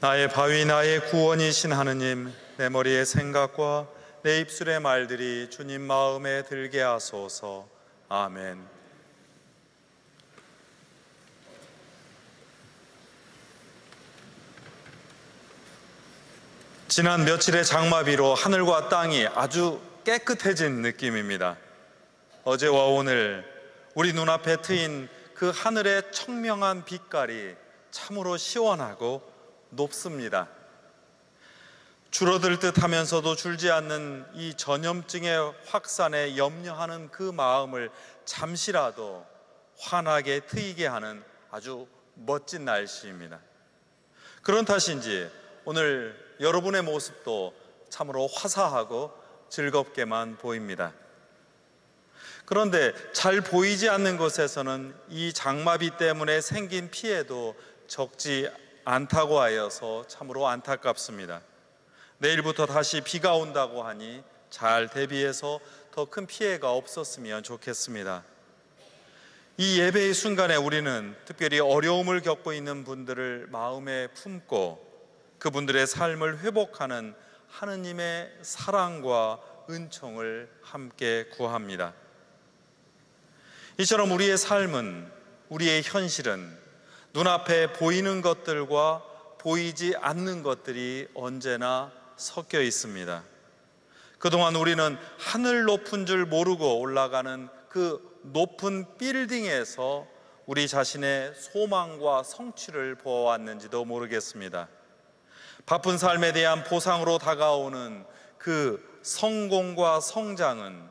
나의 바위 나의 구원이신 하느님, 내 머리의 생각과 내 입술의 말들이 주님 마음에 들게 하소서. 아멘. 지난 며칠의 장마비로 하늘과 땅이 아주 깨끗해진 느낌입니다. 어제와 오늘 우리 눈앞에 트인 그 하늘의 청명한 빛깔이 참으로 시원하고 높습니다. 줄어들 듯 하면서도 줄지 않는 이 전염증의 확산에 염려하는 그 마음을 잠시라도 환하게 트이게 하는 아주 멋진 날씨입니다. 그런 탓인지 오늘 여러분의 모습도 참으로 화사하고 즐겁게만 보입니다. 그런데 잘 보이지 않는 곳에서는 이 장마비 때문에 생긴 피해도 적지 않다고 하여서 참으로 안타깝습니다. 내일부터 다시 비가 온다고 하니 잘 대비해서 더 큰 피해가 없었으면 좋겠습니다. 이 예배의 순간에 우리는 특별히 어려움을 겪고 있는 분들을 마음에 품고 그분들의 삶을 회복하는 하느님의 사랑과 은총을 함께 구합니다. 이처럼 우리의 삶은, 우리의 현실은 눈앞에 보이는 것들과 보이지 않는 것들이 언제나 섞여 있습니다. 그동안 우리는 하늘 높은 줄 모르고 올라가는 그 높은 빌딩에서 우리 자신의 소망과 성취를 보아왔는지도 모르겠습니다. 바쁜 삶에 대한 보상으로 다가오는 그 성공과 성장은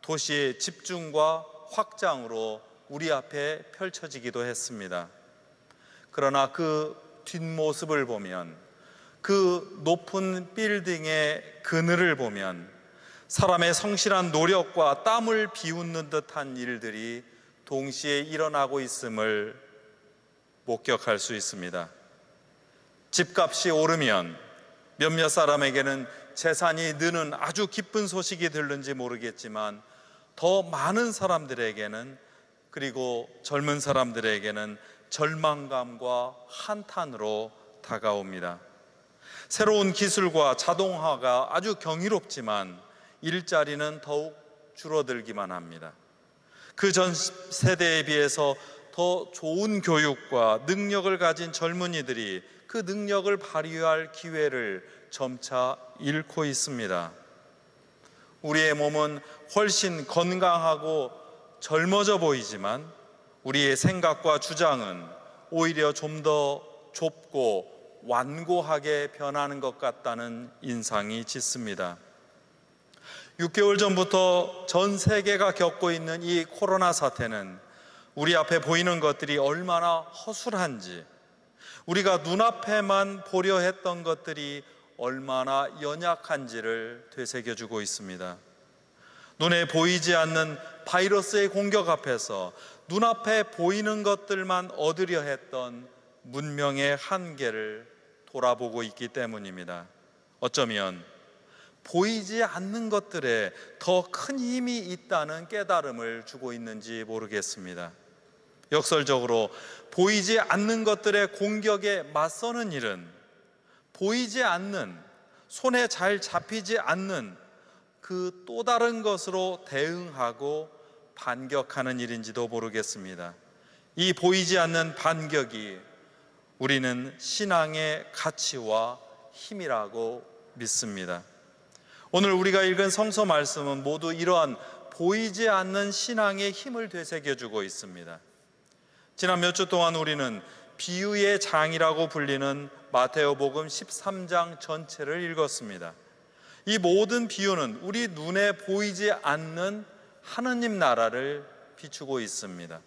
도시의 집중과 확장으로 우리 앞에 펼쳐지기도 했습니다. 그러나 그 뒷모습을 보면, 그 높은 빌딩의 그늘을 보면 사람의 성실한 노력과 땀을 비웃는 듯한 일들이 동시에 일어나고 있음을 목격할 수 있습니다. 집값이 오르면 몇몇 사람에게는 재산이 느는 아주 기쁜 소식이 들는지 모르겠지만 더 많은 사람들에게는, 그리고 젊은 사람들에게는 절망감과 한탄으로 다가옵니다. 새로운 기술과 자동화가 아주 경이롭지만 일자리는 더욱 줄어들기만 합니다. 그 전 세대에 비해서 더 좋은 교육과 능력을 가진 젊은이들이 그 능력을 발휘할 기회를 점차 잃고 있습니다. 우리의 몸은 훨씬 건강하고 젊어져 보이지만 우리의 생각과 주장은 오히려 좀 더 좁고 완고하게 변하는 것 같다는 인상이 짙습니다. 6개월 전부터 전 세계가 겪고 있는 이 코로나 사태는 우리 앞에 보이는 것들이 얼마나 허술한지, 우리가 눈앞에만 보려 했던 것들이 얼마나 연약한지를 되새겨주고 있습니다. 눈에 보이지 않는 바이러스의 공격 앞에서 눈앞에 보이는 것들만 얻으려 했던 문명의 한계를 돌아보고 있기 때문입니다. 어쩌면 보이지 않는 것들에 더 큰 힘이 있다는 깨달음을 주고 있는지 모르겠습니다. 역설적으로 보이지 않는 것들의 공격에 맞서는 일은 보이지 않는, 손에 잘 잡히지 않는 그 또 다른 것으로 대응하고 반격하는 일인지도 모르겠습니다. 이 보이지 않는 반격이 우리는 신앙의 가치와 힘이라고 믿습니다. 오늘 우리가 읽은 성서 말씀은 모두 이러한 보이지 않는 신앙의 힘을 되새겨주고 있습니다. 지난 몇 주 동안 우리는 비유의 장이라고 불리는 마태오복음 13장 전체를 읽었습니다. 이 모든 비유는 우리 눈에 보이지 않는 하느님 나라를 비추고 있습니다.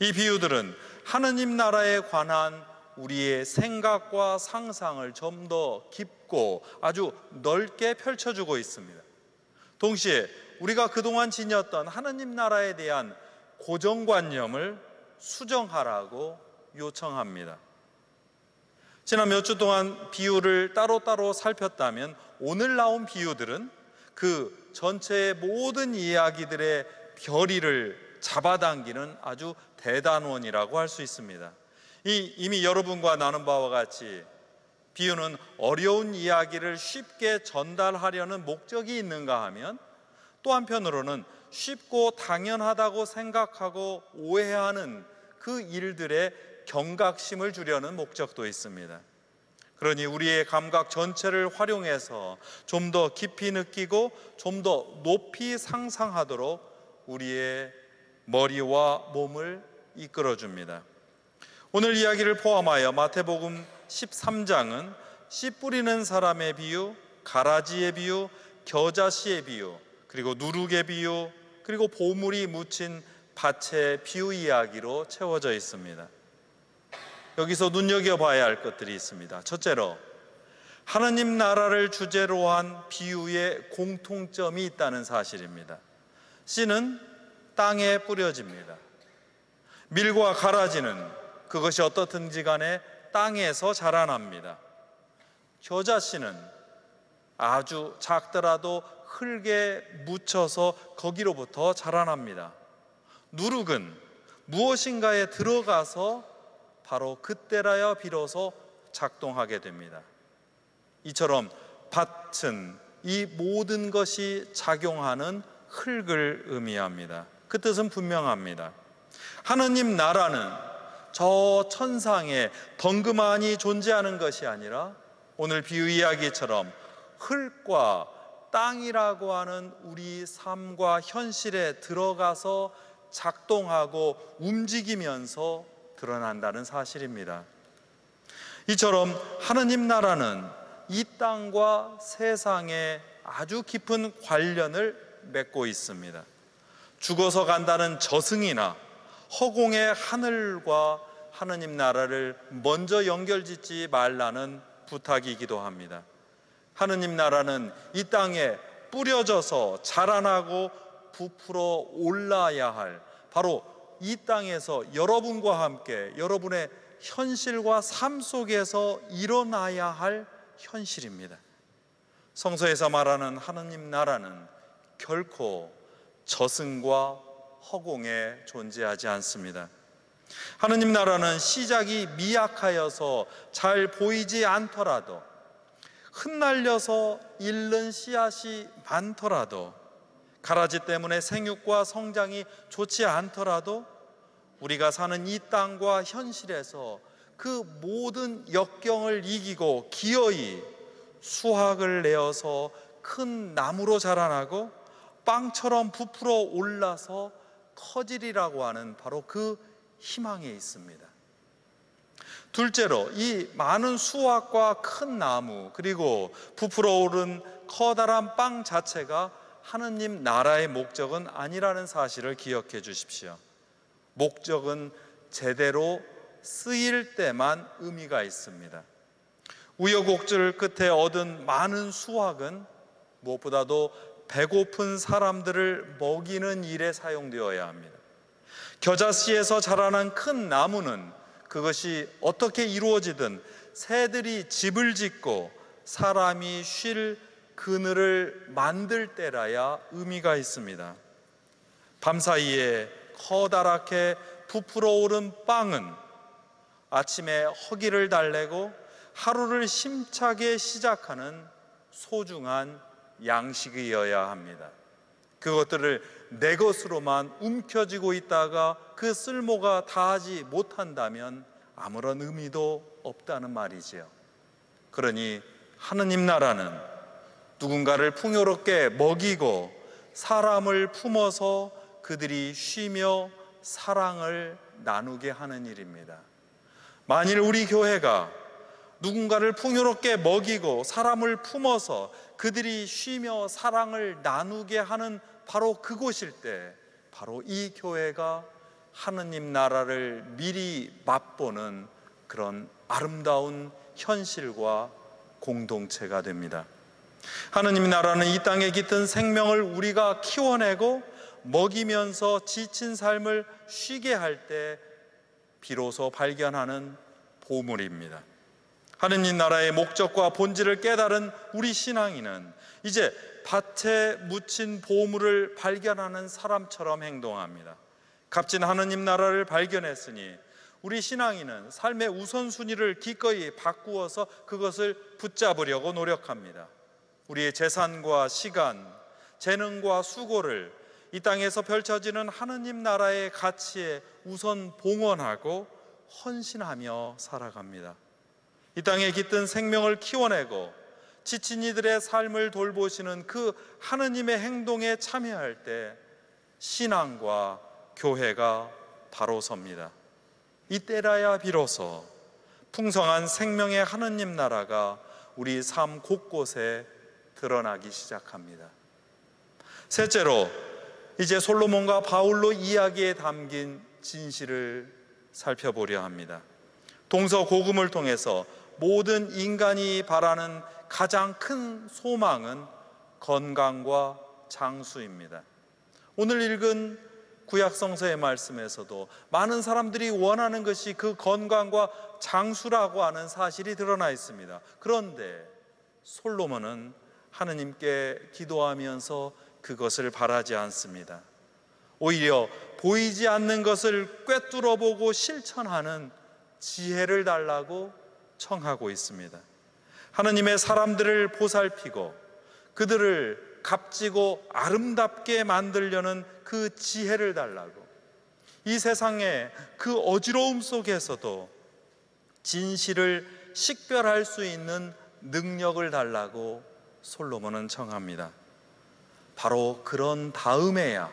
이 비유들은 하느님 나라에 관한 우리의 생각과 상상을 좀 더 깊고 아주 넓게 펼쳐주고 있습니다. 동시에 우리가 그동안 지녔던 하느님 나라에 대한 고정관념을 수정하라고 요청합니다. 지난 몇 주 동안 비유를 따로따로 살폈다면 오늘 나온 비유들은 그 전체의 모든 이야기들의 결의를 잡아당기는 아주 대단원이라고 할 수 있습니다. 이미 여러분과 나눈 바와 같이 비유는 어려운 이야기를 쉽게 전달하려는 목적이 있는가 하면, 또 한편으로는 쉽고 당연하다고 생각하고 오해하는 그 일들의 경각심을 주려는 목적도 있습니다. 그러니 우리의 감각 전체를 활용해서 좀 더 깊이 느끼고 좀 더 높이 상상하도록 우리의 머리와 몸을 이끌어줍니다. 오늘 이야기를 포함하여 마태복음 13장은 씨 뿌리는 사람의 비유, 가라지의 비유, 겨자씨의 비유, 그리고 누룩의 비유, 그리고 보물이 묻힌 밭의 비유 이야기로 채워져 있습니다. 여기서 눈여겨봐야 할 것들이 있습니다. 첫째로, 하느님 나라를 주제로 한 비유에 공통점이 있다는 사실입니다. 씨는 땅에 뿌려집니다. 밀과 가라지는 그것이 어떻든지 간에 땅에서 자라납니다. 겨자씨는 아주 작더라도 흙에 묻혀서 거기로부터 자라납니다. 누룩은 무엇인가에 들어가서 바로 그때라야 비로소 작동하게 됩니다. 이처럼 밭은 이 모든 것이 작용하는 흙을 의미합니다. 그 뜻은 분명합니다. 하느님 나라는 저 천상에 덩그마니 존재하는 것이 아니라 오늘 비유 이야기처럼 흙과 땅이라고 하는 우리 삶과 현실에 들어가서 작동하고 움직이면서 드러난다는 사실입니다. 이처럼 하느님 나라는 이 땅과 세상에 아주 깊은 관련을 맺고 있습니다. 죽어서 간다는 저승이나 허공의 하늘과 하느님 나라를 먼저 연결짓지 말라는 부탁이기도 합니다. 하느님 나라는 이 땅에 뿌려져서 자라나고 부풀어 올라야 할, 바로 이 땅에서 여러분과 함께 여러분의 현실과 삶 속에서 일어나야 할 현실입니다. 성서에서 말하는 하느님 나라는 결코 저승과 허공에 존재하지 않습니다. 하느님 나라는 시작이 미약하여서 잘 보이지 않더라도, 흩날려서 잃는 씨앗이 많더라도, 가라지 때문에 생육과 성장이 좋지 않더라도 우리가 사는 이 땅과 현실에서 그 모든 역경을 이기고 기어이 수확을 내어서 큰 나무로 자라나고 빵처럼 부풀어 올라서 커지리라고 하는 바로 그 희망에 있습니다. 둘째로, 이 많은 수확과 큰 나무 그리고 부풀어 오른 커다란 빵 자체가 하느님 나라의 목적은 아니라는 사실을 기억해 주십시오. 목적은 제대로 쓰일 때만 의미가 있습니다. 우여곡절 끝에 얻은 많은 수확은 무엇보다도 배고픈 사람들을 먹이는 일에 사용되어야 합니다. 겨자씨에서 자라난 큰 나무는 그것이 어떻게 이루어지든 새들이 집을 짓고 사람이 쉴 그늘을 만들 때라야 의미가 있습니다. 밤사이에 커다랗게 부풀어 오른 빵은 아침에 허기를 달래고 하루를 심차게 시작하는 소중한 양식이어야 합니다. 그것들을 내 것으로만 움켜쥐고 있다가 그 쓸모가 다하지 못한다면 아무런 의미도 없다는 말이지요. 그러니 하느님 나라는 누군가를 풍요롭게 먹이고 사람을 품어서 그들이 쉬며 사랑을 나누게 하는 일입니다. 만일 우리 교회가 누군가를 풍요롭게 먹이고 사람을 품어서 그들이 쉬며 사랑을 나누게 하는 바로 그곳일 때, 바로 이 교회가 하느님 나라를 미리 맛보는 그런 아름다운 현실과 공동체가 됩니다. 하느님 나라는 이 땅에 깃든 생명을 우리가 키워내고 먹이면서 지친 삶을 쉬게 할 때 비로소 발견하는 보물입니다. 하느님 나라의 목적과 본질을 깨달은 우리 신앙인은 이제 밭에 묻힌 보물을 발견하는 사람처럼 행동합니다. 값진 하느님 나라를 발견했으니 우리 신앙인은 삶의 우선순위를 기꺼이 바꾸어서 그것을 붙잡으려고 노력합니다. 우리의 재산과 시간, 재능과 수고를 이 땅에서 펼쳐지는 하느님 나라의 가치에 우선 봉헌하고 헌신하며 살아갑니다. 이 땅에 깃든 생명을 키워내고 지친 이들의 삶을 돌보시는 그 하느님의 행동에 참여할 때 신앙과 교회가 바로 섭니다. 이때라야 비로소 풍성한 생명의 하느님 나라가 우리 삶 곳곳에 드러나기 시작합니다. 셋째로, 이제 솔로몬과 바울로 이야기에 담긴 진실을 살펴보려 합니다. 동서고금을 통해서 모든 인간이 바라는 가장 큰 소망은 건강과 장수입니다. 오늘 읽은 구약성서의 말씀에서도 많은 사람들이 원하는 것이 그 건강과 장수라고 하는 사실이 드러나 있습니다. 그런데 솔로몬은 하느님께 기도하면서 그것을 바라지 않습니다. 오히려 보이지 않는 것을 꿰뚫어 보고 실천하는 지혜를 달라고 청하고 있습니다. 하느님의 사람들을 보살피고 그들을 값지고 아름답게 만들려는 그 지혜를 달라고, 이 세상의 그 어지러움 속에서도 진실을 식별할 수 있는 능력을 달라고 솔로몬은 청합니다. 바로 그런 다음에야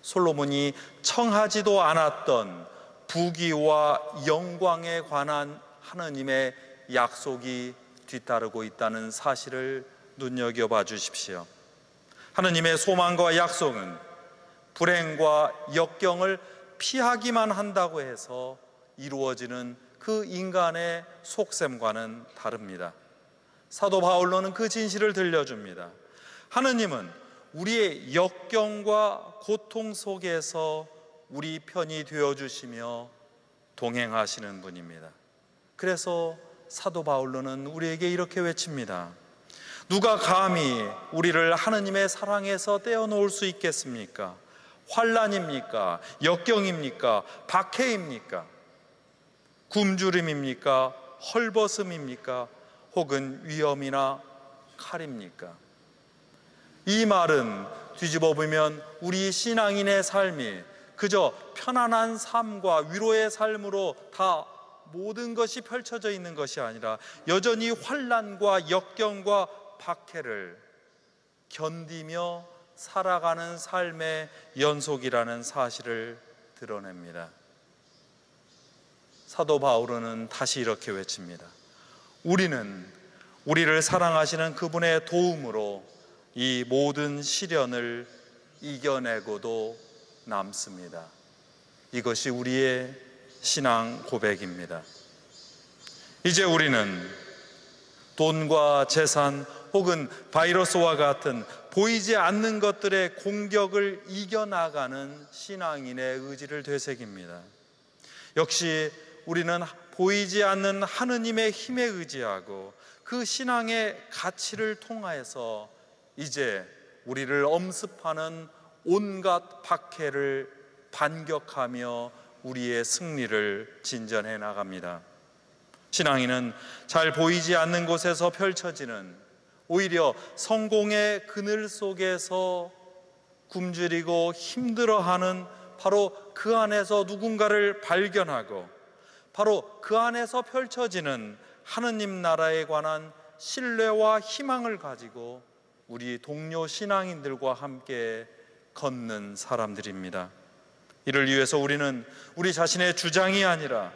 솔로몬이 청하지도 않았던 부귀와 영광에 관한 하느님의 약속이 뒤따르고 있다는 사실을 눈여겨봐 주십시오. 하느님의 소망과 약속은 불행과 역경을 피하기만 한다고 해서 이루어지는 그 인간의 속셈과는 다릅니다. 사도 바울로는 그 진실을 들려줍니다. 하느님은 우리의 역경과 고통 속에서 우리 편이 되어주시며 동행하시는 분입니다. 그래서 사도 바울로는 우리에게 이렇게 외칩니다. 누가 감히 우리를 하느님의 사랑에서 떼어놓을 수 있겠습니까? 환난입니까? 역경입니까? 박해입니까? 굶주림입니까? 헐벗음입니까? 혹은 위험이나 칼입니까? 이 말은 뒤집어 보면 우리 신앙인의 삶이 그저 편안한 삶과 위로의 삶으로 다 모든 것이 펼쳐져 있는 것이 아니라 여전히 환난과 역경과 박해를 견디며 살아가는 삶의 연속이라는 사실을 드러냅니다. 사도 바울은 다시 이렇게 외칩니다. 우리는 우리를 사랑하시는 그분의 도움으로 이 모든 시련을 이겨내고도 남습니다. 이것이 우리의 신앙 고백입니다. 이제 우리는 돈과 재산 혹은 바이러스와 같은 보이지 않는 것들의 공격을 이겨나가는 신앙인의 의지를 되새깁니다. 역시 우리는 보이지 않는 하느님의 힘에 의지하고 그 신앙의 가치를 통하여서 이제 우리를 엄습하는 온갖 박해를 반격하며 우리의 승리를 진전해 나갑니다. 신앙인은 잘 보이지 않는 곳에서 펼쳐지는 오히려 성공의 그늘 속에서 굶주리고 힘들어하는 바로 그 안에서 누군가를 발견하고 바로 그 안에서 펼쳐지는 하느님 나라에 관한 신뢰와 희망을 가지고 우리 동료 신앙인들과 함께 걷는 사람들입니다. 이를 위해서 우리는 우리 자신의 주장이 아니라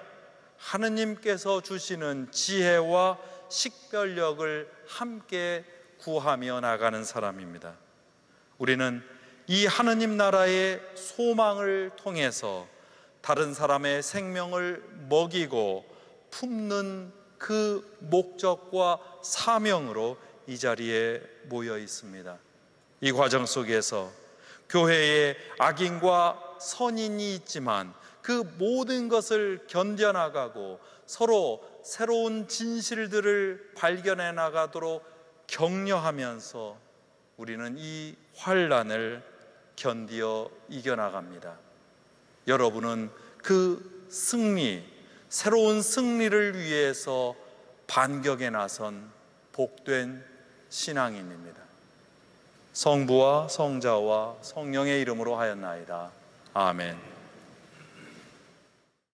하느님께서 주시는 지혜와 식별력을 함께 구하며 나가는 사람입니다. 우리는 이 하느님 나라의 소망을 통해서 다른 사람의 생명을 먹이고 품는 그 목적과 사명으로 이 자리에 모여 있습니다. 이 과정 속에서 교회에 악인과 선인이 있지만 그 모든 것을 견뎌나가고 서로 새로운 진실들을 발견해 나가도록 격려하면서 우리는 이 환난을 견디어 이겨나갑니다. 여러분은 그 승리, 새로운 승리를 위해서 반격에 나선 복된 신앙인입니다. 성부와 성자와 성령의 이름으로 하였나이다. 아멘.